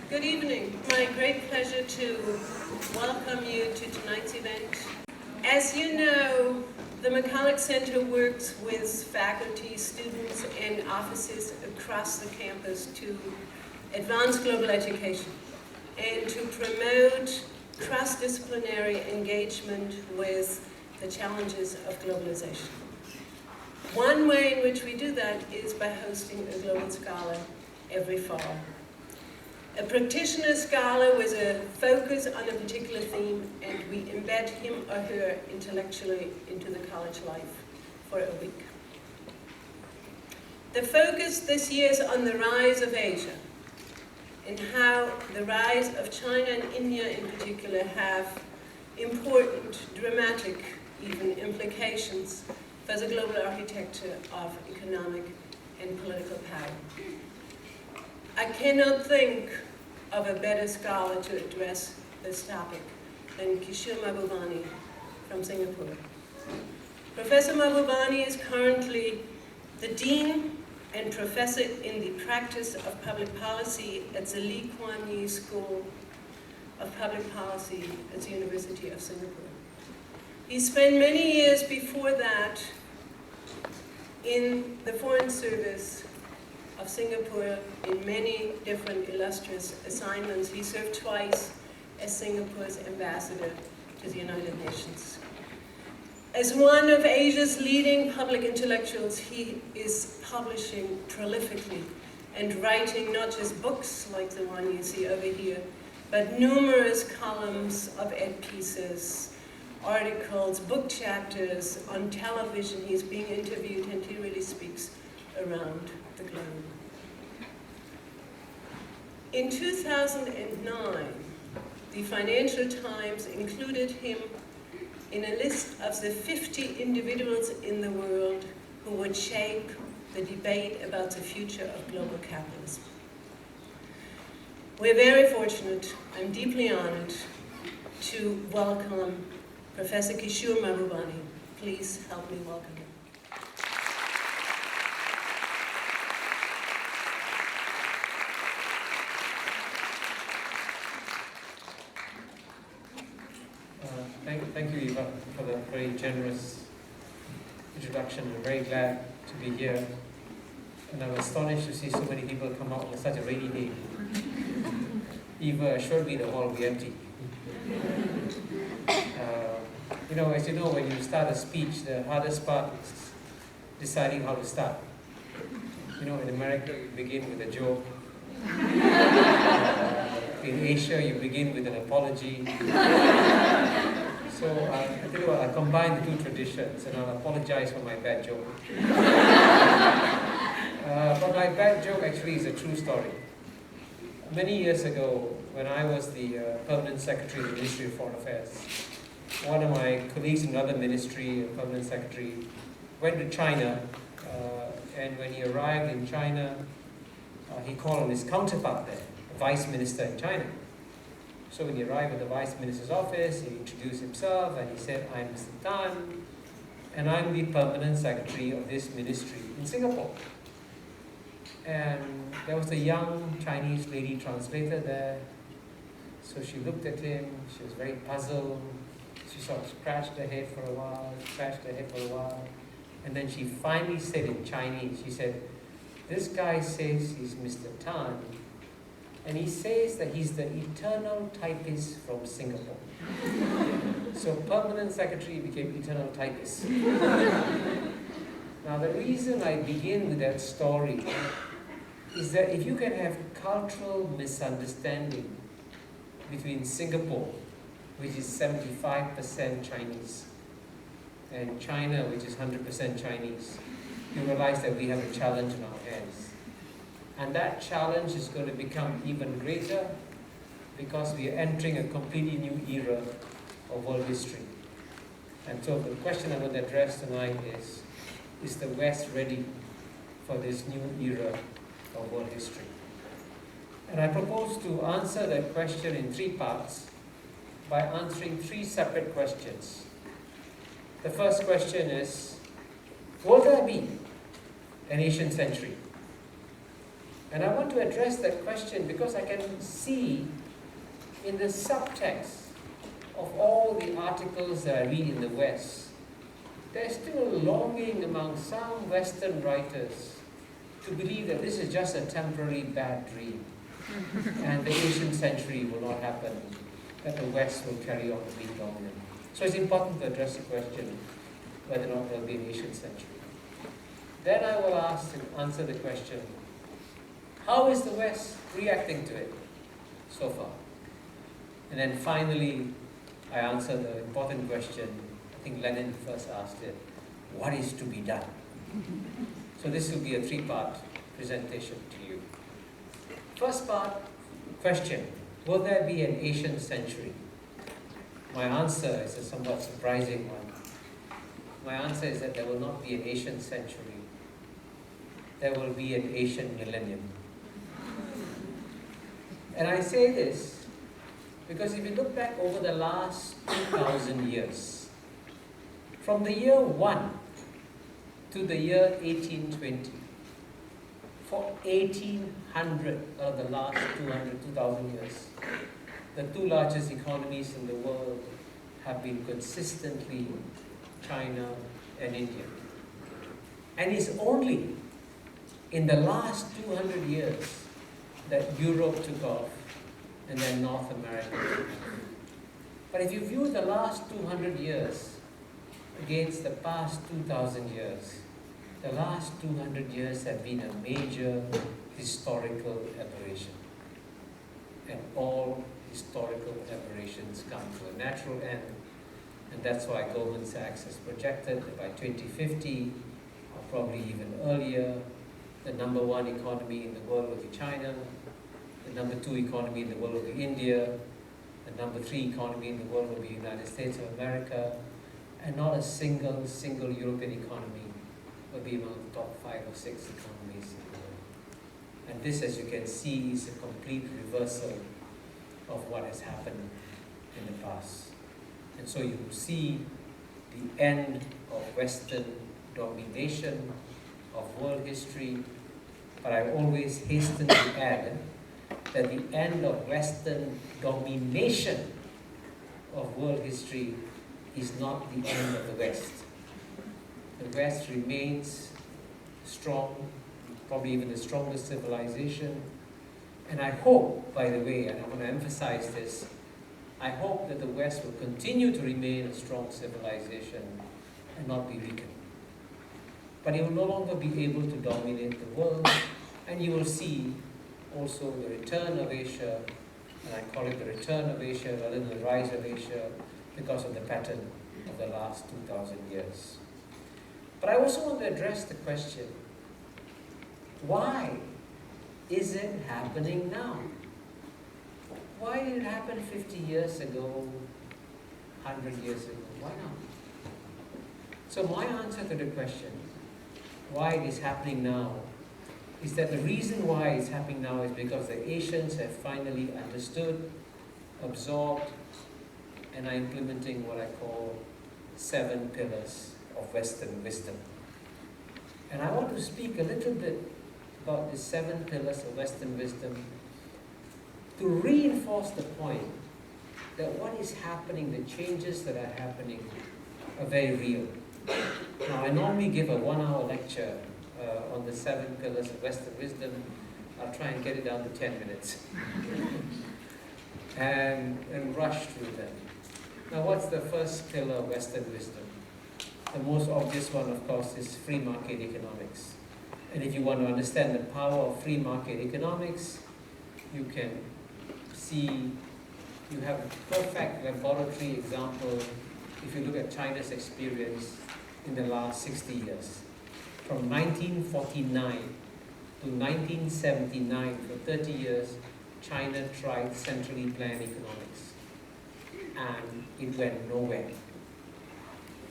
Good evening. My great pleasure to welcome you to tonight's event. As you know, the McCulloch Center works with faculty, students, and offices across the campus to advance global education and to promote cross-disciplinary engagement with the challenges of globalization. One way in which we do that is by hosting a global scholar every fall. A practitioner scholar with a focus on a particular theme, and we embed him or her intellectually into the college life for a week. The focus this year is on the rise of Asia and how the rise of China and India in particular have important, dramatic even implications for the global architecture of economic and political power. I cannot think of a better scholar to address this topic than Kishore Mahbubani from Singapore. Professor Mahbubani is currently the Dean and Professor in the Practice of Public Policy at the Lee Kuan Yew School of Public Policy at the University of Singapore. He spent many years before that in the Foreign Service of Singapore in many different illustrious assignments. He served twice as Singapore's ambassador to the United Nations. As one of Asia's leading public intellectuals, he is publishing prolifically and writing not just books like the one you see over here, but numerous columns of ed pieces, articles, book chapters on television. He's being interviewed and he really speaks around the globe. In 2009, the Financial Times included him in a list of the 50 individuals in the world who would shape the debate about the future of global capitalism. We're very fortunate, I'm deeply honored to welcome Professor Kishore Mahbubani. Please help me welcome him. Thank you, Eva, for the very generous introduction. I'm very glad to be here. And I'm astonished to see so many people come out on such a rainy day. Eva assured me the hall will be empty. As you know, when you start a speech, the hardest part is deciding how to start. In America, you begin with a joke. In Asia, you begin with an apology. So I tell you what, I'll combine the two traditions and I'll apologize for my bad joke. But my bad joke actually is a true story. Many years ago, when I was the permanent secretary of the Ministry of Foreign Affairs, one of my colleagues in another ministry, a permanent secretary, went to China, and when he arrived in China, he called on his counterpart there, the vice minister in China. So when he arrived at the vice minister's office, he introduced himself and he said, "I'm Mr. Tan, and I'm the permanent secretary of this ministry in Singapore." And there was a young Chinese lady translator there. So she looked at him, she was very puzzled. She sort of scratched her head for a while, and then she finally said in Chinese, she said, "This guy says he's Mr. Tan, and he says that he's the eternal typist from Singapore." So permanent secretary became eternal typist. Now the reason I begin with that story is that if you can have cultural misunderstanding between Singapore, which is 75% Chinese, and China, which is 100% Chinese, you realize that we have a challenge in our hands. And that challenge is going to become even greater because we are entering a completely new era of world history. And so the question I want to address tonight is the West ready for this new era of world history? And I propose to answer that question in three parts by answering three separate questions. The first question is, will there be an Asian century? And I want to address that question because I can see in the subtext of all the articles that I read in the West, there's still a longing among some Western writers to believe that this is just a temporary bad dream and the Asian century will not happen, that the West will carry on being dominant. So it's important to address the question whether or not there will be an Asian century. Then I will answer the question, how is the West reacting to it so far? And then finally, I answer the important question, I think Lenin first asked it, what is to be done? So this will be a three-part presentation to you. First part, question, will there be an Asian century? My answer is a somewhat surprising one. My answer is that there will not be an Asian century. There will be an Asian millennium. And I say this because if you look back over the last 2,000 years, from the year 1 to the year 1820, for 1,800 of the last 2,000 years, the two largest economies in the world have been consistently China and India. And it's only in the last 200 years that Europe took off and then North America took off. But if you view the last 200 years against the past 2,000 years, the last 200 years have been a major historical aberration. And all historical aberrations come to a natural end. And that's why Goldman Sachs has projected that by 2050, or probably even earlier, the number one economy in the world will be China, the number two economy in the world will be India, the number three economy in the world will be the United States of America, and not a single European economy will be among the top 5 or 6 economies in the world. And this, as you can see, is a complete reversal of what has happened in the past. And so you see the end of Western domination of world history, but I always hasten to add that the end of Western domination of world history is not the end of the West. The West remains strong, probably even the strongest civilization. And I hope, by the way, and I want to emphasize this, I hope that the West will continue to remain a strong civilization and not be weakened. But it will no longer be able to dominate the world, and you will see also the return of Asia, and I call it the return of Asia rather than the rise of Asia, because of the pattern of the last 2,000 years. But I also want to address the question, why is it happening now? Why did it happen 50 years ago, 100 years ago? Why not? So my answer to the question, why it is happening now, is that the reason why it's happening now is because the Asians have finally understood, absorbed, and are implementing what I call 7 pillars of Western wisdom. And I want to speak a little bit about the 7 pillars of Western wisdom to reinforce the point that what is happening, the changes that are happening, are very real. Now, I normally give a 1-hour lecture on the 7 pillars of Western wisdom. I'll try and get it down to 10 minutes and rush through them. Now, what's the first pillar of Western wisdom? The most obvious one, of course, is free market economics. And if you want to understand the power of free market economics, you can see, you have a perfect laboratory example if you look at China's experience in the last 60 years. From 1949 to 1979, for 30 years, China tried centrally planned economics. And it went nowhere.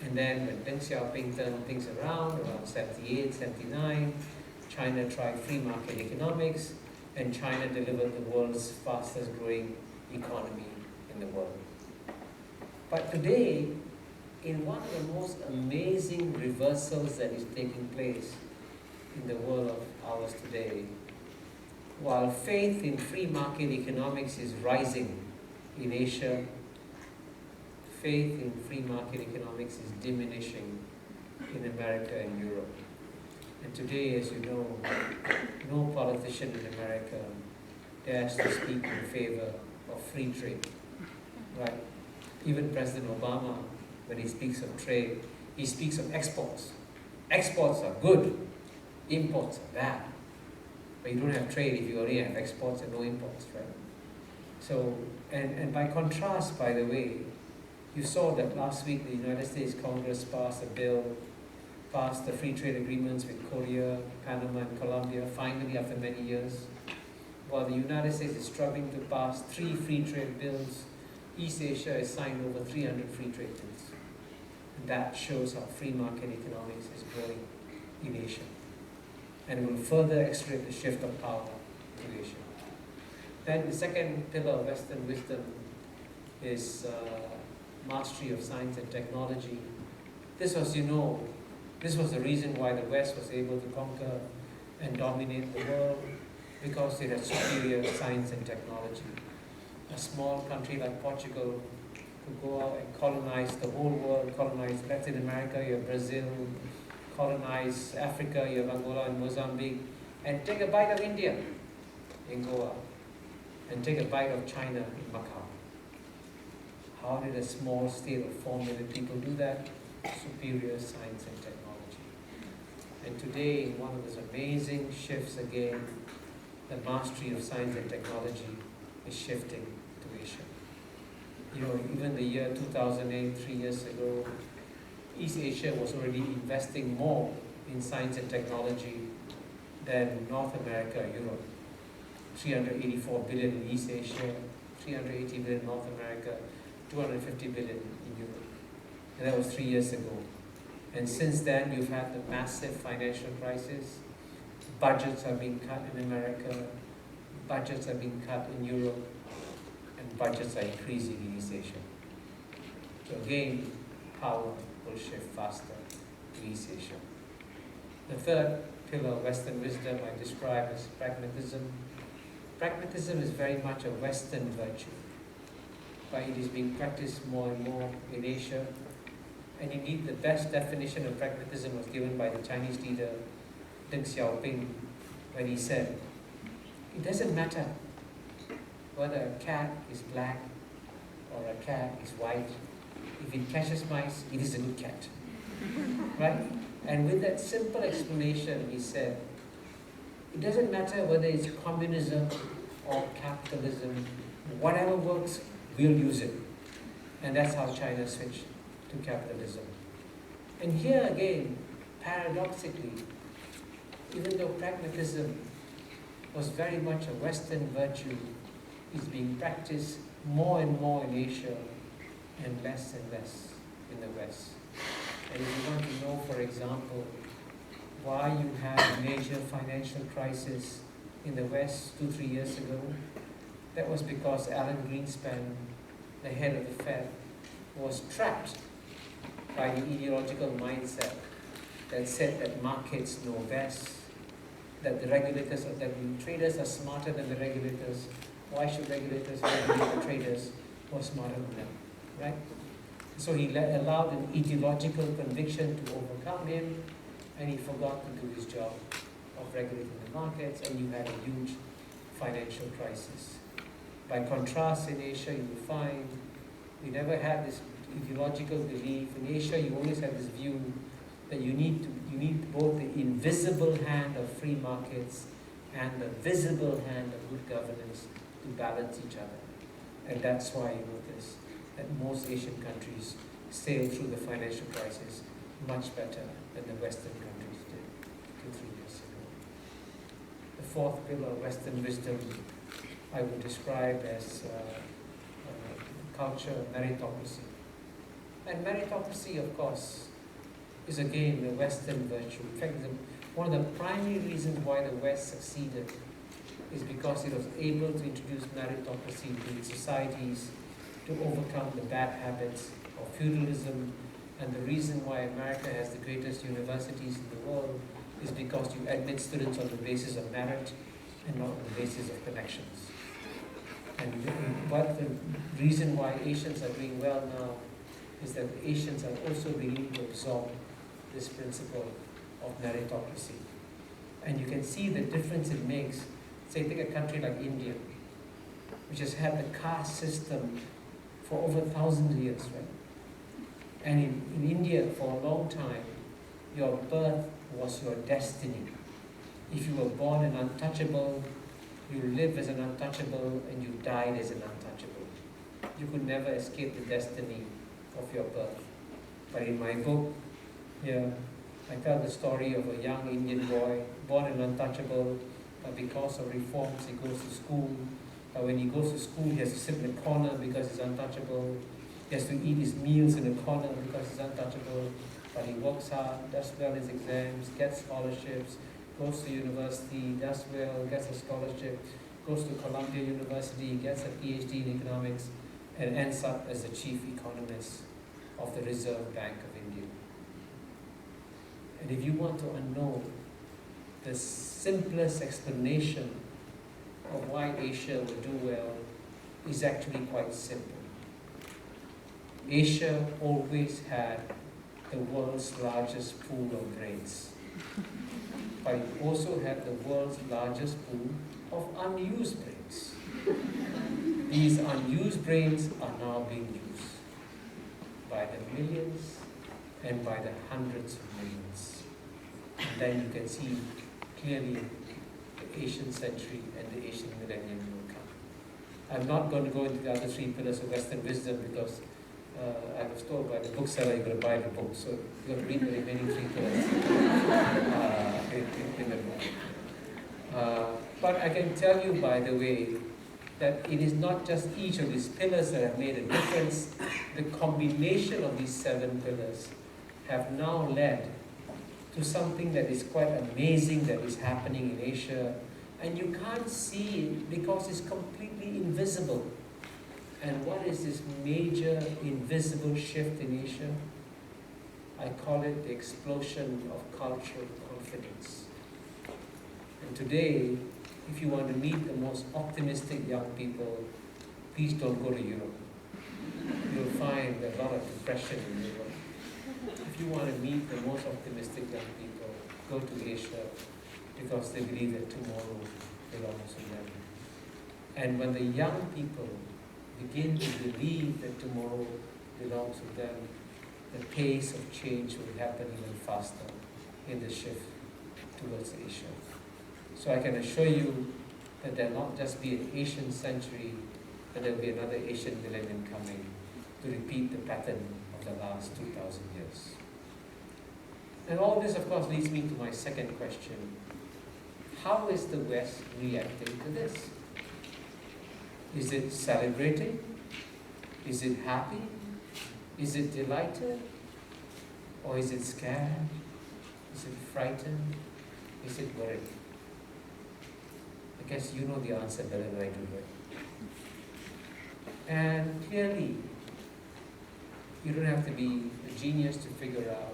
And then when Deng Xiaoping turned things around 78, 79, China tried free market economics, and China delivered the world's fastest growing economy in the world. But today, in one of the most amazing reversals that is taking place in the world of ours today, while faith in free market economics is rising in Asia, faith in free market economics is diminishing in America and Europe. And today, as you know, no politician in America dares to speak in favor of free trade, right? Even President Obama, when he speaks of trade, he speaks of exports. Exports are good, imports are bad. But you don't have trade if you only have exports and no imports, right? So, and by contrast, by the way, you saw that last week the United States Congress passed a bill, passed the free trade agreements with Korea, Panama, and Colombia, finally after many years. While the United States is struggling to pass 3 free trade bills, East Asia has signed over 300 free trade bills. And that shows how free market economics is growing in Asia. And it will further accelerate the shift of power to Asia. Then the second pillar of Western wisdom is mastery of science and technology. This was, this was the reason why the West was able to conquer and dominate the world, because it had superior science and technology. A small country like Portugal could go out and colonize the whole world, colonize Latin America, you have Brazil, colonize Africa, you have Angola and Mozambique, and take a bite of India in Goa, and take a bite of China in Macau. How did a small state of 4 million people do that? Superior science and technology. And today, in one of those amazing shifts again, the mastery of science and technology is shifting to Asia. Even the year 2008, 3 years ago, East Asia was already investing more in science and technology than North America or Europe. 384 billion in East Asia, 380 billion in North America, 250 billion in Europe. And that was 3 years ago. And since then, you've had the massive financial crisis. Budgets are being cut in America, budgets are being cut in Europe, and budgets are increasing in East Asia. So again, power will shift faster to East Asia. The third pillar of Western wisdom I describe as pragmatism. Pragmatism is very much a Western virtue, but it is being practiced more and more in Asia. And indeed, the best definition of pragmatism was given by the Chinese leader Deng Xiaoping, when he said, it doesn't matter whether a cat is black or a cat is white. If it catches mice, it is a good cat. Right? And with that simple explanation, he said, it doesn't matter whether it's communism or capitalism, whatever works, we'll use it. And that's how China switched to capitalism. And here again, paradoxically, even though pragmatism was very much a Western virtue, is being practiced more and more in Asia and less in the West. And if you want to know, for example, why you had a major financial crisis in the West 2-3 years ago, that was because Alan Greenspan, the head of the Fed, was trapped by the ideological mindset that said that markets know best, that the regulators, that the traders are smarter than the regulators. Why should regulators regulate the traders who are smarter than them, right? So he allowed an ideological conviction to overcome him, and he forgot to do his job of regulating the markets, and you had a huge financial crisis. By contrast, in Asia, you will find we never had this ideological belief. In Asia, you always have this view that you need both the invisible hand of free markets and the visible hand of good governance to balance each other. And that's why you notice that most Asian countries sailed through the financial crisis much better than the Western countries did 2-3 years ago. The fourth pillar of Western wisdom I would describe as culture of meritocracy. And meritocracy, of course, is again the Western virtue. In fact, one of the primary reasons why the West succeeded is because it was able to introduce meritocracy into its societies to overcome the bad habits of feudalism. And the reason why America has the greatest universities in the world is because you admit students on the basis of merit. and not on the basis of connections. But the reason why Asians are doing well now is that Asians are also beginning to absorb this principle of meritocracy. And you can see the difference it makes. Say, take a country like India, which has had the caste system for over 1,000 years, right? And in India, for a long time, your birth was your destiny. If you were born an untouchable, you lived as an untouchable, and you died as an untouchable. You could never escape the destiny of your birth. But in my book, here, I tell the story of a young Indian boy, born an untouchable, but because of reforms, he goes to school. But when he goes to school, he has to sit in a corner because he's untouchable. He has to eat his meals in a corner because he's untouchable. But he works hard, does well in his exams, gets scholarships, goes to university, does well, gets a scholarship, goes to Columbia University, gets a PhD in economics, and ends up as the chief economist of the Reserve Bank of India. And if you want to know the simplest explanation of why Asia will do well, is actually quite simple. Asia always had the world's largest pool of brains, but it also had the world's largest pool of unused brains. These unused brains are now being used by the millions and by the hundreds of millions. And then you can see clearly the Asian century and the Asian millennium will come. I'm not going to go into the other three pillars of Western wisdom because I was told by the bookseller you're going to buy the book, so you're going to read the remaining three pillars in the book. But I can tell you, by the way, that it is not just each of these pillars that have made a difference. The combination of these 7 pillars have now led to something that is quite amazing that is happening in Asia, and you can't see it because it's completely invisible. And what is this major invisible shift in Asia? I call it the explosion of cultural confidence. And today, if you want to meet the most optimistic young people, please don't go to Europe. You'll find a lot of depression in Europe. If you want to meet the most optimistic young people, go to Asia, because they believe that tomorrow belongs to them. And when the young people begin to believe that tomorrow belongs to them, the pace of change will happen even faster in the shift towards Asia. So I can assure you that there will not just be an Asian century, but there will be another Asian millennium coming to repeat the pattern of the last 2,000 years. And all this, of course, leads me to my second question. How is the West reacting to this? Is it celebrating? Is it happy? Is it delighted? Or is it scared? Is it frightened? Is it worried? I guess you know the answer better than I do, right? And clearly, you don't have to be a genius to figure out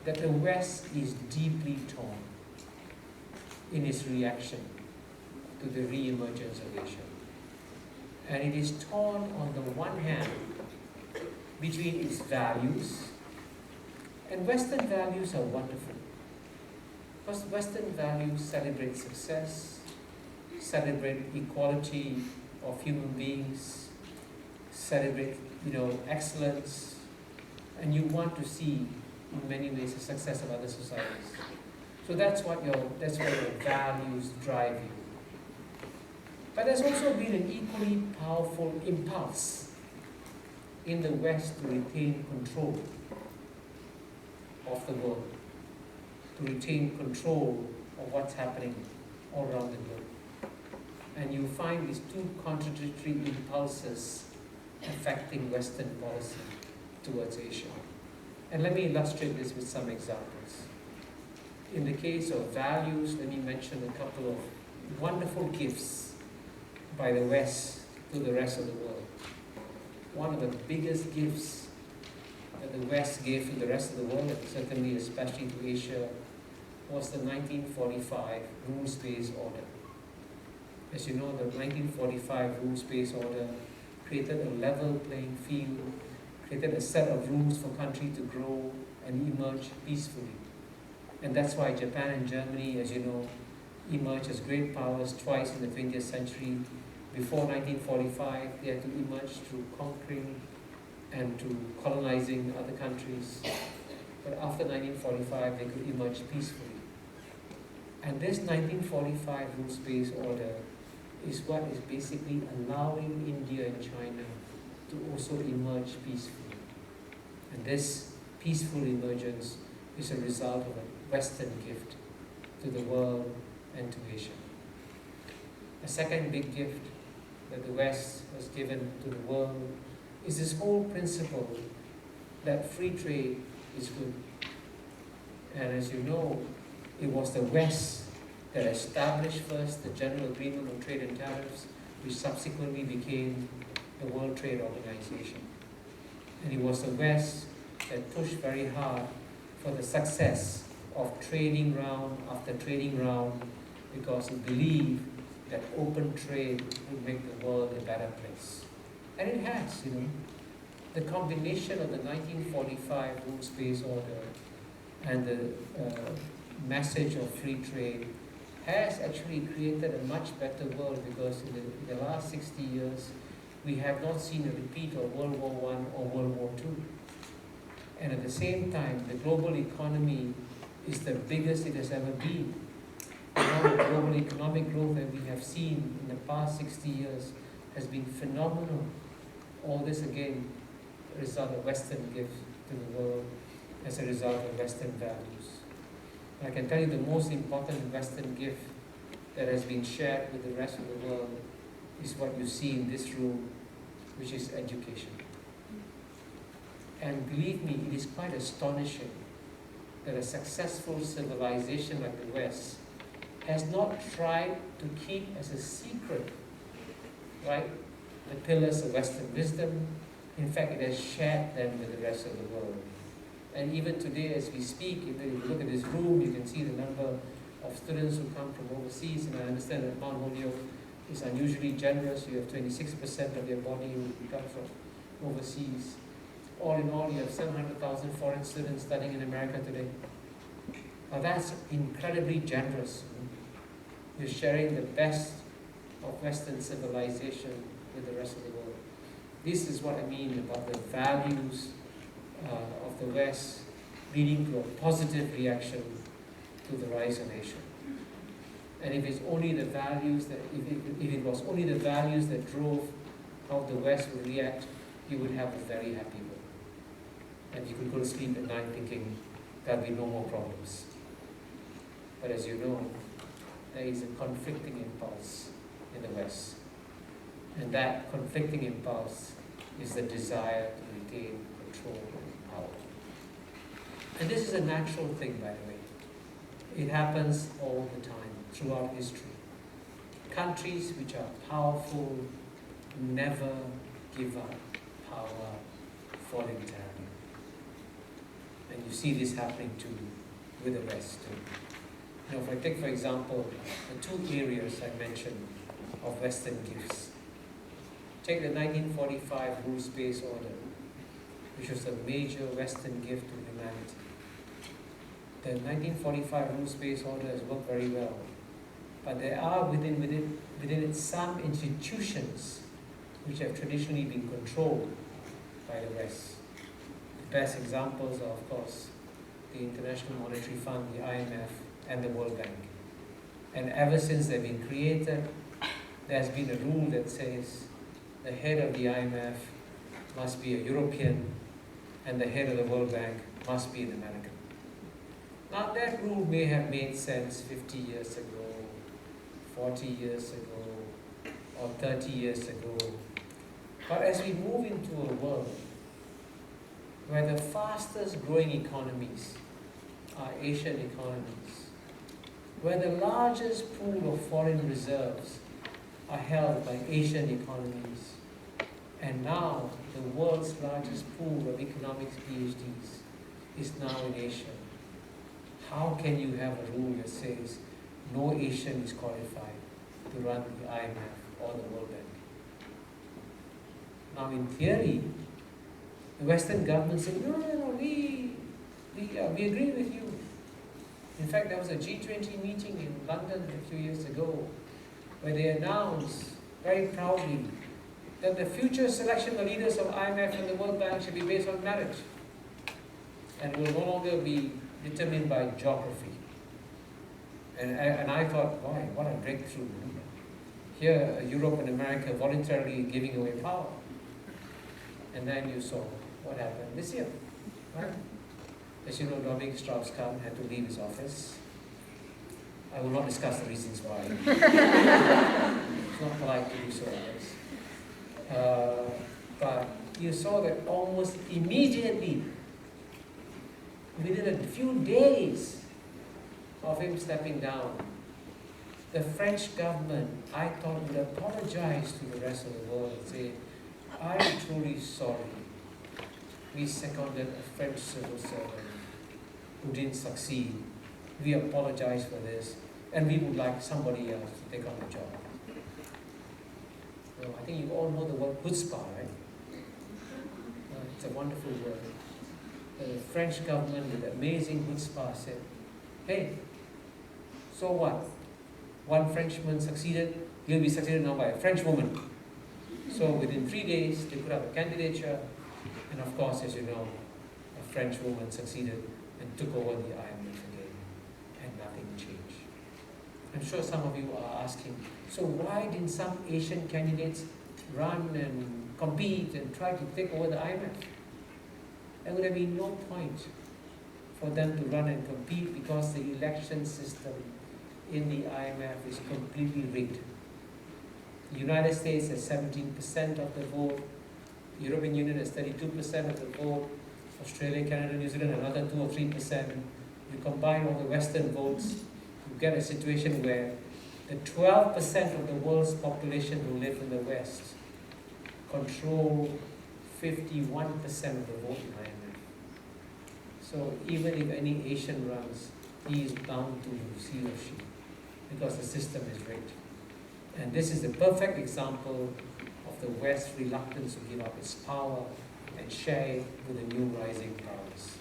that the West is deeply torn in its reaction to the re-emergence of Asia. And it is torn on the one hand between its values, and Western values are wonderful. Because Western values celebrate success, celebrate equality of human beings, celebrate, excellence, and you want to see, in many ways, the success of other societies. So that's what your values drive you. But there's also been an equally powerful impulse in the West to retain control of the world, to retain control of what's happening all around the globe. And you find these two contradictory impulses affecting Western policy towards Asia. And let me illustrate this with some examples. In the case of values, let me mention a couple of wonderful gifts by the West to the rest of the world. One of the biggest gifts that the West gave to the rest of the world, and certainly especially to Asia, was the 1945 rules-based order. As you know, the 1945 rules-based order created a level playing field, created a set of rules for countries to grow and emerge peacefully. And that's why Japan and Germany, as you know, emerged as great powers twice in the 20th century. Before 1945, they had to emerge through conquering and to colonizing other countries. But after 1945, they could emerge peacefully. And this 1945 rules-based order is what is basically allowing India and China to also emerge peacefully. And this peaceful emergence is a result of a Western gift to the world and to Asia. A second big gift that the West has given to the world is this whole principle that free trade is good. And as you know, it was the West that established first the General Agreement on Trade and Tariffs, which subsequently became the World Trade Organization. And it was the West that pushed very hard for the success of trading round after trading round, because it believed that open trade would make the world a better place. And it has, you know. The combination of the 1945 rules-based order and the message of free trade has actually created a much better world, because in the last 60 years, we have not seen a repeat of World War I or World War II. And at the same time, the global economy is the biggest it has ever been. Now the global economic growth that we have seen in the past 60 years has been phenomenal. All this again, a result of Western gift to the world as a result of Western values. I can tell you the most important Western gift that has been shared with the rest of the world is what you see in this room, which is education. And believe me, it is quite astonishing that a successful civilization like the West has not tried to keep as a secret, right, the pillars of Western wisdom. In fact, it has shared them with the rest of the world. And even today, as we speak, if you look at this room, you can see the number of students who come from overseas. And I understand that Mount Holyoke is unusually generous. You have 26% of your body who come from overseas. All in all, you have 700,000 foreign students studying in America today. Now that's incredibly generous. You're sharing the best of Western civilization with the rest of the world. This is what I mean about the values of the West leading to a positive reaction to the rise of Asia. And if it's only the values that, if it was only the values that drove how the West would react, you would have a very happy world. And you could go to sleep at night thinking there'll be no more problems. But as you know, there is a conflicting impulse in the West. And that conflicting impulse is the desire to retain control and power. And this is a natural thing, by the way. It happens all the time, throughout history. Countries which are powerful never give up power voluntarily. And you see this happening too, with the West too. You know, if I take, for example, the two areas I mentioned of Western gifts. Take the 1945 rules-based order, which was a major Western gift to humanity. The 1945 rules-based order has worked very well, but there are within it some institutions which have traditionally been controlled by the West. The best examples are, of course, the International Monetary Fund, the IMF, and the World Bank. And ever since they've been created, there's been a rule that says the head of the IMF must be a European and the head of the World Bank must be an American. Now that rule may have made sense 50 years ago, 40 years ago, or 30 years ago. But as we move into a world where the fastest growing economies are Asian economies, where the largest pool of foreign reserves are held by Asian economies, and now the world's largest pool of economics PhDs is now in Asia. How can you have a rule that says no Asian is qualified? to run the IMF or the World Bank. Now, in theory, the Western government said, no, we agree with you. In fact, there was a G20 meeting in London a few years ago where they announced very proudly that the future selection of leaders of IMF and the World Bank should be based on merit and will no longer be determined by geography. And I thought, boy, what a breakthrough. Here, Europe and America voluntarily giving away power. And then you saw what happened this year. Right? As you know, Dominic Strauss-Kahn had to leave his office. I will not discuss the reasons why. It's not polite to do so, I guess. But you saw that almost immediately, within a few days of him stepping down, the French government, I thought, would apologize to the rest of the world and say, I'm truly sorry. We seconded a French civil servant who didn't succeed. We apologize for this, and we would like somebody else to take on the job. So I think you all know the word chutzpah, right? It's a wonderful word. The French government with amazing chutzpah said, hey, so what? One Frenchman succeeded, he'll be succeeded now by a French woman. So within 3 days, they put up a candidature, and of course, as you know, a French woman succeeded and took over the IMF again, and nothing changed. I'm sure some of you are asking, so why didn't some Asian candidates run and compete and try to take over the IMF? There would have been no point for them to run and compete because the election system in the IMF is completely rigged. The United States has 17% of the vote, the European Union has 32% of the vote, Australia, Canada, New Zealand another 2 or 3%. You combine all the Western votes, you get a situation where the 12% of the world's population who live in the West control 51% of the vote in IMF. So even if any Asian runs, he is bound to lose, he or she, because the system is rigged. And this is the perfect example of the West's reluctance to give up its power and share it with the new rising powers.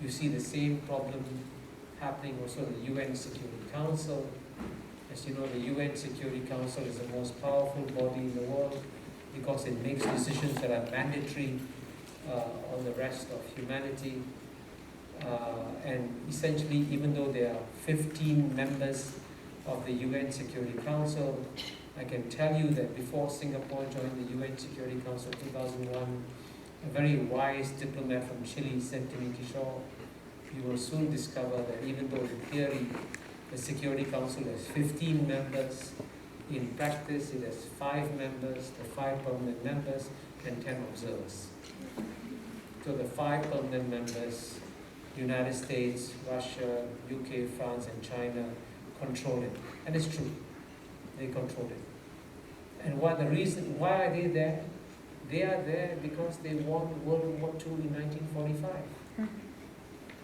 You see the same problem happening also in the UN Security Council. As you know, the UN Security Council is the most powerful body in the world because it makes decisions that are mandatory on the rest of humanity. And essentially, even though there are 15 members of the UN Security Council, I can tell you that before Singapore joined the UN Security Council in 2001, a very wise diplomat from Chile, Centuryby Kishore, you will soon discover that even though in theory the Security Council has 15 members, in practice it has 5 members, the 5 permanent members, and 10 observers. So the 5 permanent members, United States, Russia, UK, France, and China, control it. And it's true, they control it. And what the reason, why are they there? They are there because they won World War II in 1945.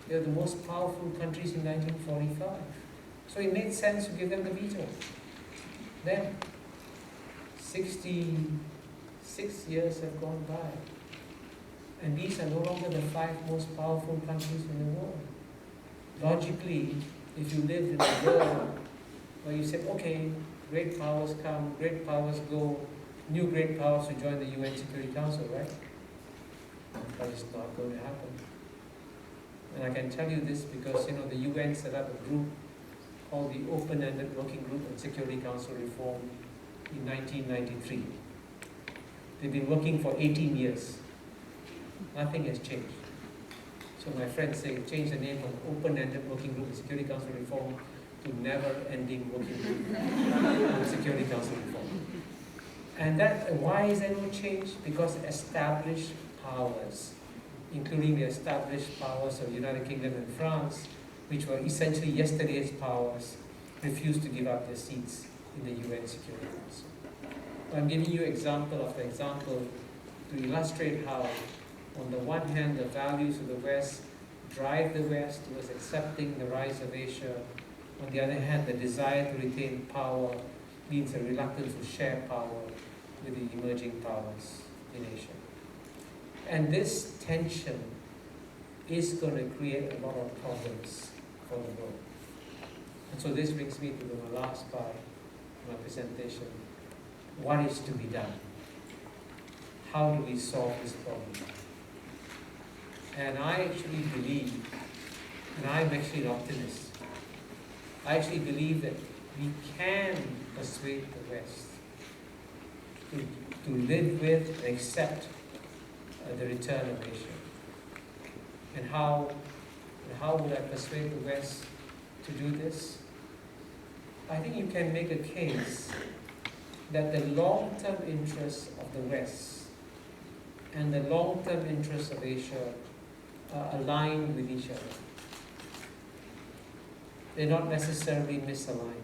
They are the most powerful countries in 1945. So it made sense to give them the veto. Then, 66 years have gone by. And these are no longer the 5 most powerful countries in the world. Logically, if you lived in a world where you said, okay, great powers come, great powers go, new great powers to join the UN Security Council, right? But it's not going to happen. And I can tell you this because, you know, the UN set up a group called the Open-Ended Working Group on Security Council Reform in 1993. They've been working for 18 years. Nothing has changed. So my friends say, change the name from Open-Ended Working Group on Security Council Reform to Never-Ending Working Group on Security Council Reform. And that, why is there no change? Because established powers, including the established powers of the United Kingdom and France, which were essentially yesterday's powers, refused to give up their seats in the UN Security Council. So I'm giving you example after example to illustrate how, on the one hand, the values of the West drive the West towards accepting the rise of Asia. On the other hand, the desire to retain power means a reluctance to share power with the emerging powers in Asia. And this tension is going to create a lot of problems for the world. And so this brings me to the last part of my presentation. What is to be done? How do we solve this problem? And I actually believe, and I'm actually an optimist, I actually believe that we can persuade the West to live with and accept the return of Asia. And how would I persuade the West to do this? I think you can make a case that the long-term interests of the West and the long-term interests of Asia are aligned with each other. They're not necessarily misaligned.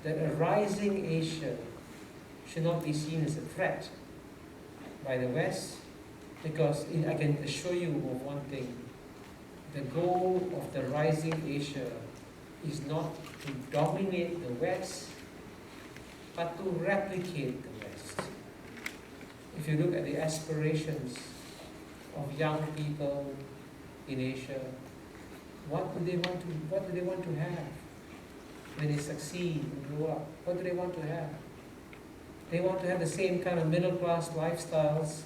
That a rising Asia should not be seen as a threat by the West, because I can assure you of one thing: the goal of the rising Asia is not to dominate the West, but to replicate the West. If you look at the aspirations of young people in Asia, what do they want to have when they succeed and grow up? What do they want to have? They want to have the same kind of middle-class lifestyles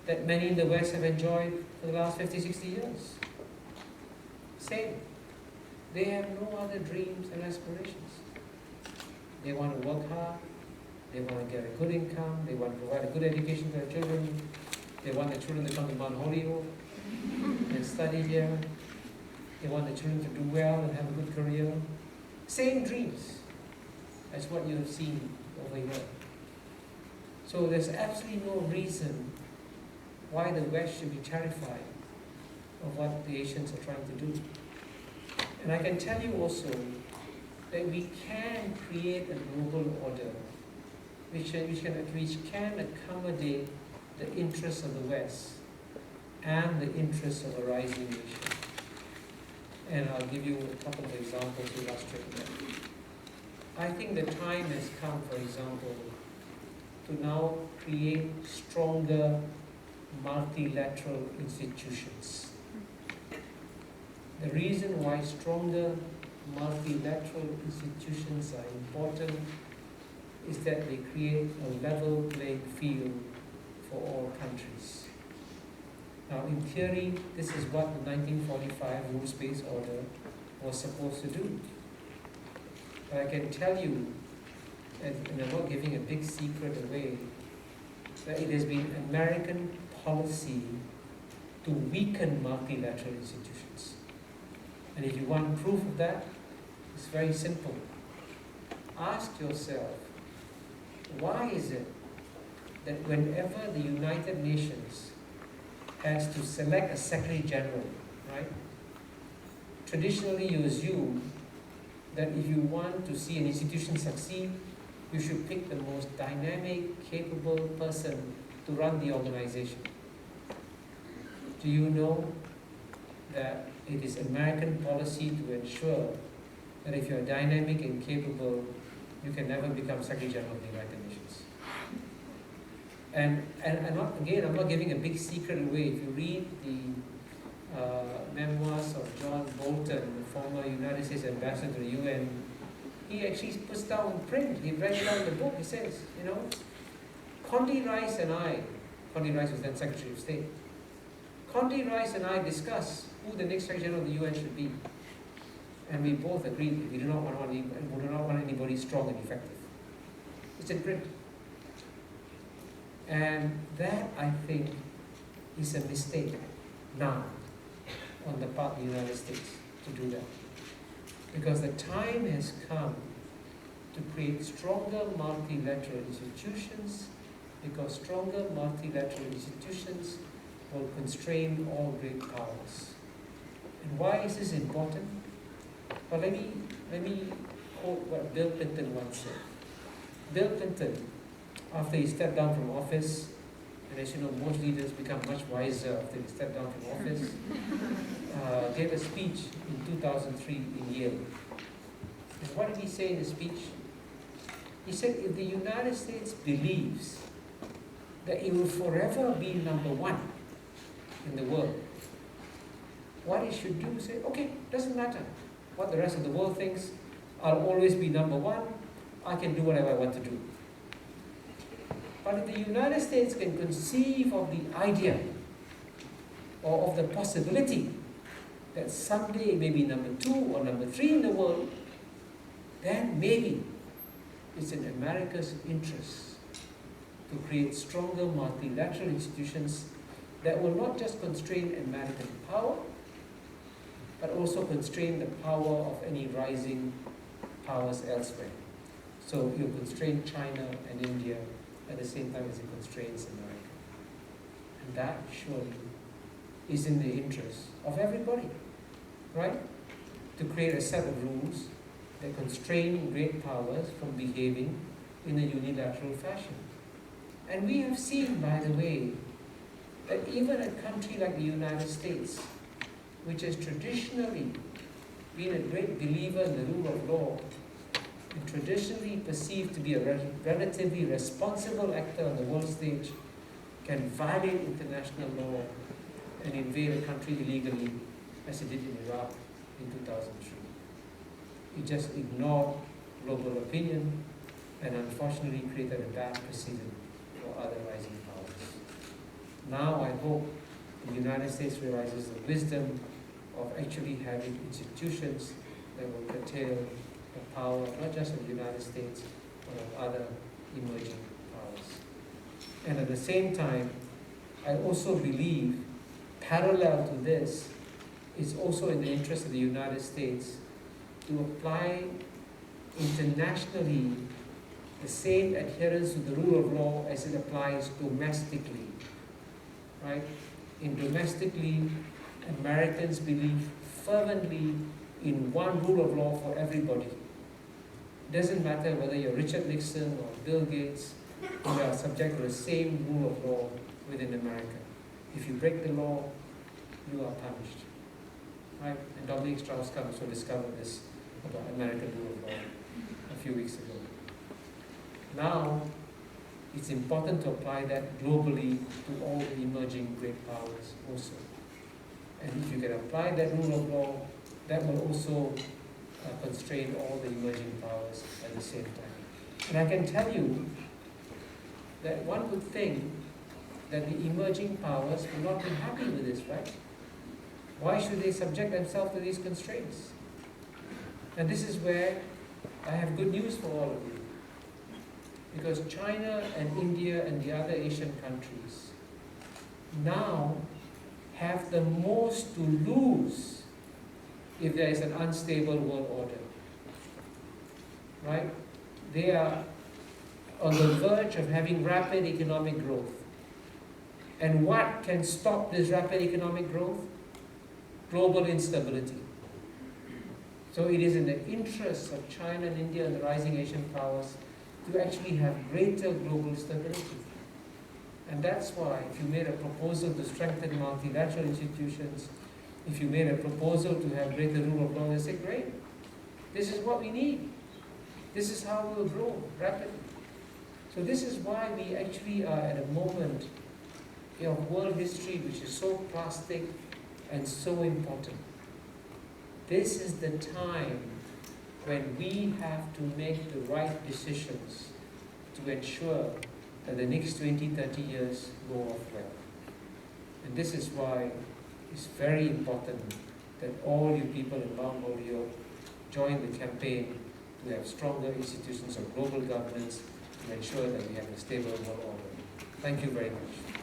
that many in the West have enjoyed for the last 50, 60 years. Same. They have no other dreams and aspirations. They want to work hard, they want to get a good income, they want to provide a good education for their children, they want their children to come to Mount Holyoke and study here, they want their children to do well and have a good career. Same dreams as what you have seen over here. So there's absolutely no reason why the West should be terrified of what the Asians are trying to do. And I can tell you also that we can create a global order which can accommodate the interests of the West and the interests of a rising nation. And I'll give you a couple of examples to illustrate that. I think the time has come, for example, to now create stronger multilateral institutions. The reason why stronger multilateral institutions are important is that they create a level playing field for all countries. Now, in theory, this is what the 1945 rules-based order was supposed to do. But I can tell you, and I'm not giving a big secret away, that it has been American policy to weaken multilateral institutions. And if you want proof of that, it's very simple. Ask yourself, why is it that whenever the United Nations has to select a Secretary General, right? Traditionally, you assume that if you want to see an institution succeed, you should pick the most dynamic, capable person to run the organization. Do you know that it is American policy to ensure that if you're dynamic and capable, you can never become Secretary General of the United Nations? And I'm not giving a big secret away. If you read the memoirs of John Bolton, the former United States ambassador to the UN, he actually puts down in print, he read it out in the book, he says, Condi Rice was then Secretary of State, Condi Rice and I discussed who the next Secretary General of the UN should be. And we both agreed that we do not want anybody strong and effective. It's in print. And that, I think, is a mistake now on the part of the United States to do that. Because the time has come to create stronger multilateral institutions, because stronger multilateral institutions will constrain all great powers. And why is this important? Well, let me quote what Bill Clinton once said. Bill Clinton, after he stepped down from office, and as you know, most leaders become much wiser after they step down from office, gave a speech in 2003 in Yale. And what did he say in the speech? He said, if the United States believes that it will forever be number one in the world, what it should do is say, okay, doesn't matter what the rest of the world thinks, I'll always be number one, I can do whatever I want to do. But if the United States can conceive of the idea or of the possibility that someday it may be number 2 or number 3 in the world, then maybe it's in America's interest to create stronger multilateral institutions that will not just constrain American power, but also constrain the power of any rising powers elsewhere. So you constrain China and India at the same time as it constrains America. And that surely is in the interest of everybody, right? To create a set of rules that constrain great powers from behaving in a unilateral fashion. And we have seen, by the way, that even a country like the United States, which has traditionally been a great believer in the rule of law, and traditionally perceived to be a relatively responsible actor on the world stage, can violate international law and invade a country illegally, as it did in Iraq in 2003. It just ignored global opinion and unfortunately created a bad precedent for other rising powers. Now I hope the United States realizes the wisdom of actually having institutions that will curtail the power not just of the United States, but of other emerging powers. And at the same time, I also believe, parallel to this, it's also in the interest of the United States to apply internationally the same adherence to the rule of law as it applies domestically, right? In domestically, Americans believe fervently in one rule of law for everybody. It doesn't matter whether you're Richard Nixon or Bill Gates, you are subject to the same rule of law within America. If you break the law, you are punished. Right? And Dominic Strauss-Kahn also discovered this about American rule of law a few weeks ago. Now, it's important to apply that globally to all the emerging great powers also. And if you can apply that rule of law, that will also constrain all the emerging powers at the same time. And I can tell you that one would think that the emerging powers will not be happy with this, right? Why should they subject themselves to these constraints? And this is where I have good news for all of you. Because China and India and the other Asian countries now have the most to lose if there is an unstable world order. Right? They are on the verge of having rapid economic growth. And what can stop this rapid economic growth? Global instability. So it is in the interests of China and India and the rising Asian powers to actually have greater global stability. And that's why if you made a proposal to strengthen multilateral institutions, if you made a proposal to have greater rule of law, they say, great, this is what we need. This is how we'll grow rapidly. So this is why we actually are at a moment of world history which is so plastic and so important. This is the time when we have to make the right decisions to ensure that the next 20, 30 years go off well. And this is why it's very important that all you people in Mount Holyoke join the campaign to have stronger institutions of global governance to ensure that we have a stable world order. Thank you very much.